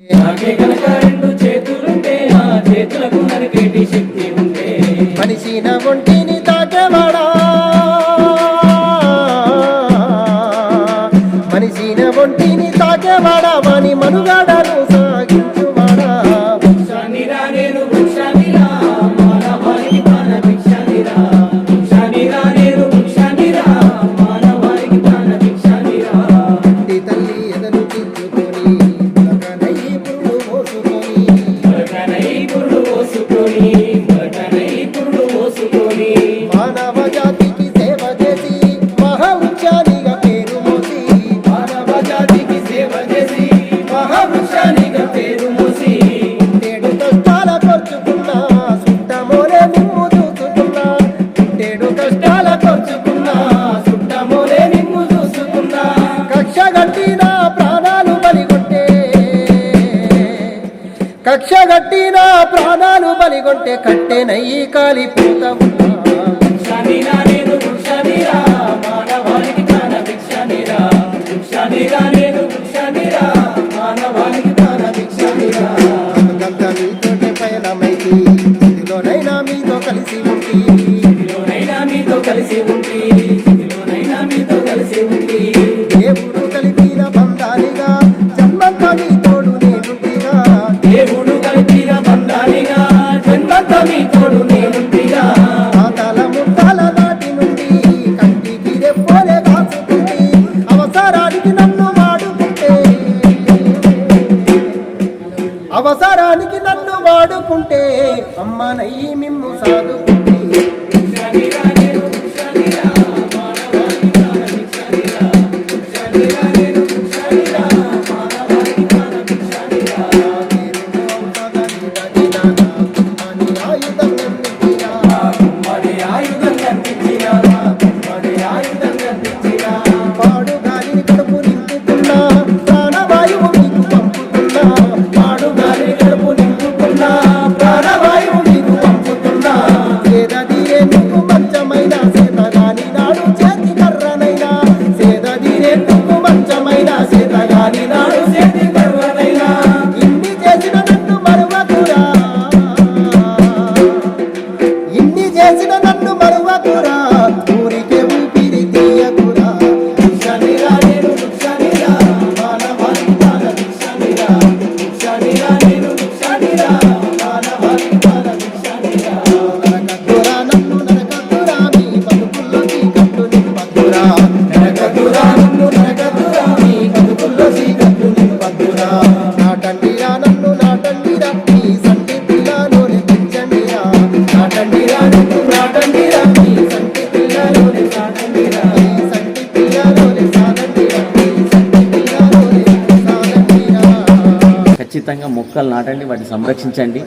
నాకే కనుక రెండు చేతులుంటే ఆ చేతులకు నరికేటి శక్తి ఉంటే మనిషిన ఒంటిని తాకేవాడా మనిషిన ఒంటిని తాకేవాడా వాని మనుగాడను సాగించువాడా భిక్షానిరా నేను భిక్షానిరా మానవానికి ప్రాణ భిక్షానిరా భిక్షానిరా నేను భిక్షానిరా మానవానికి ప్రాణ భిక్షానిరా ఇంటి తల్లి ఎదను చించుకొని మొలకనై పురుడు మోసుకొని మానవ జాతికి సేవ చేసి మహా వృక్షానిగా పేరు మోసి మానవ జాతికి సేవ చేసి మహావృక్షానిగా పేరు మోసి ఏడు కష్టాల ఖర్చుకున్నా సుట్టమోలే నిమ్ము చూసుకున్నా ఏడు కష్టాల ఖర్చుకున్నా సుట్టమోలే నిమ్ము చూసుకున్నా కక్ష గట్టిన ప్రాణాలు బలిగొట్టే కక్ష గట్టిన ప్రాణాలు బలిగొంటే కట్టెనయ్యి కాలిపోతా ఉన్నా భిక్షానిరా నేను భిక్షానిరా మానవానికి ప్రాణ భిక్షానిరా భిక్షానిరా నేను భిక్షానిరా మానవానికి ప్రాణ భిక్షానిరా బతుకంత మీతోటే పయనమైతి ఇదిలోనైనా మీతో కలిసి ఉంటి ఇదిలోనైనా మీతో కలిసి ఉండి ఇదిలోనైనా మీతో కలిసి ఉండి దేవుడు కలిపిన బంధానిగా జన్మంతా నీ తోడు నేనుంటిగా దేవుడు కలిపిన బంధానిగా జన్మంతా మీ తోడు నేనుంటిగా పాతాల ముట్టాల నాటి నుండి కంటికి రెప్పోలే కాచుకుంది అవసరానికి నన్ను వాడుకుంటే అమ్మనయ్యి మిమ్ము సాదుకుంటే భిక్షానిరా నేను భిక్షానిరా మానవానికి ప్రాణ భిక్షానిరా భిక్షానిరా నేను భిక్షానిరా మానవానికి ప్రాణ భిక్షానిరా అని ఆయుధం నమ్మించినా మరి ఆయుధం కనిపించినా మరి ఆయుధం కనిపించినా పాడు గాలిని కడుపు నింపుకున్నా ప్రాణవాయువు నీకు పంపుతున్నా పాడు గాలి కడుపు నింపుకున్నా ప్రాణవాయువు నీకు పంపుతున్నా సేదదీరే నువ్వు మంచమైన సేతగాని నాడు చేతి కర్రనైనా సేదదీరే ఎందుకు మంచమైన సీతగాని నాడు చేతి కర్రనైనా ఇన్ని చేసిన నన్ను మరువకురా ఇన్ని చేసిన నన్ను మరువకురా ఊరికే ఊపిరి తీయకురా భిక్షానిరా నేను భిక్షానిరా మానవానికి ప్రాణ భిక్షానిరా భిక్షానిరా నేను భిక్షానిరా మానవానికి ప్రాణ భిక్షానిరా నరకద్దురా నన్ను నరకద్దురా మీ బతుకుల్లోకి కట్టు నింపద్దురా నరకద్దురా నన్ను నరకద్దురా మీ బతుకుల్లో చీకట్లు నింపద్దురా నాటండిరా నన్ను నాటండిరా మీ సంటి పిల్లలోనే పెంచండిరా నాటండిరా నన్ను నాటండిరా మీ సంటి పిల్లలోనే సాటండిరా మీ సంటి పిల్లలోనే సాగండిరా మీ సంటి పిల్లలోనే సాగండిరా ఖచ్చితంగా మొక్కలు నాటండి, వాటిని సంరక్షించండి.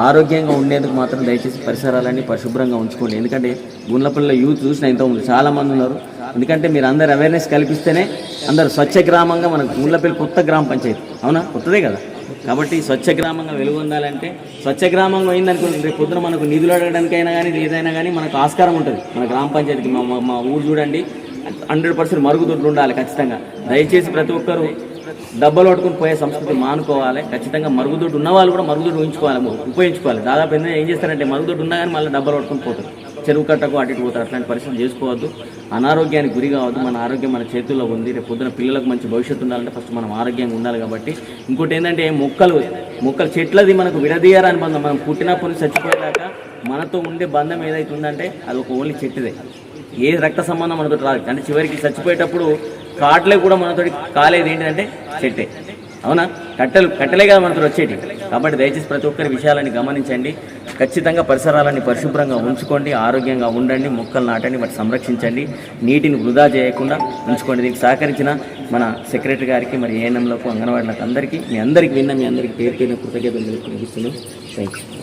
ఆరోగ్యంగా ఉండేందుకు మాత్రం దయచేసి పరిసరాలన్నీ పరిశుభ్రంగా ఉంచుకోండి. ఎందుకంటే గుండ్లపల్లిలో యూత్ చూసిన ఇంతకుముందు చాలామంది ఉన్నారు. ఎందుకంటే మీరు అందరు అవేర్నెస్ కల్పిస్తేనే అందరూ స్వచ్ఛ గ్రామంగా మనకు గుండ్లపల్లి కొత్త గ్రామ పంచాయతీ అవునా, కొత్తదే కదా. కాబట్టి స్వచ్ఛ గ్రామంగా వెలుగొందాలంటే స్వచ్ఛ గ్రామంగా అయిందనుకోండి, రేపు పొద్దున మనకు నిధులు అడగడానికైనా కానీ ఏదైనా కానీ మనకు ఆస్కారం ఉంటుంది. మన గ్రామ పంచాయతీకి మా ఊరు చూడండి 100% మరుగుదొడ్లు ఉండాలి ఖచ్చితంగా. దయచేసి ప్రతి ఒక్కరూ డబ్బలు పట్టుకుని పోయే సంస్కృతి మానుకోవాలి. ఖచ్చితంగా మరుగుదొడ్డు ఉన్న వాళ్ళు కూడా మరుగుదొడ్డు ఉపయోగించుకోవాలి. దాదాపు ఏం చేస్తారంటే మరుగుదొడ్డు ఉన్నా కానీ మళ్ళీ డబ్బలు పట్టుకుని పోతారు, చెరువు కట్టకు అటు ఇటు పోతారు. అట్లాంటి పరిస్థితి చేసుకోవద్దు, అనారోగ్యానికి గురి కావద్దు. మన ఆరోగ్యం మన చేతుల్లో ఉంది. రేపు పొద్దున పిల్లలకు మంచి భవిష్యత్తు ఉండాలంటే ఫస్ట్ మనం ఆరోగ్యంగా ఉండాలి. కాబట్టి ఇంకోటి ఏంటంటే మొక్కలు చెట్లది మనకు విడదీయాలని బంధం. మనం పుట్టినప్పటి నుంచి చచ్చిపోయేదాకా మనతో ఉండే బంధం ఏదైతే ఉందంటే అది ఒక ఓన్లీ చెట్టుదే. ఏ రక్త సంబంధం మనతో రాదు. అంటే చివరికి చచ్చిపోయేటప్పుడు కాట్లే కూడా మనతో కాలేదు ఏంటంటే చెట్టే, అవునా. కట్టెలే కదా మనతో వచ్చేటి. కాబట్టి దయచేసి ప్రతి ఒక్కరి విషయాలని గమనించండి. ఖచ్చితంగా పరిసరాలని పరిశుభ్రంగా ఉంచుకోండి, ఆరోగ్యంగా ఉండండి, మొక్కలు నాటండి, వాటి సంరక్షించండి, నీటిని వృధా చేయకుండా ఉంచుకోండి. దీనికి సహకరించిన మన సెక్రటరీ గారికి, మరి ఏఎన్ఎంలకు, అంగన్వాడీలకు అందరికీ మీ అందరికీ పేరు పేరున కృతజ్ఞతలు తెలుపుతున్నాను. Thank you.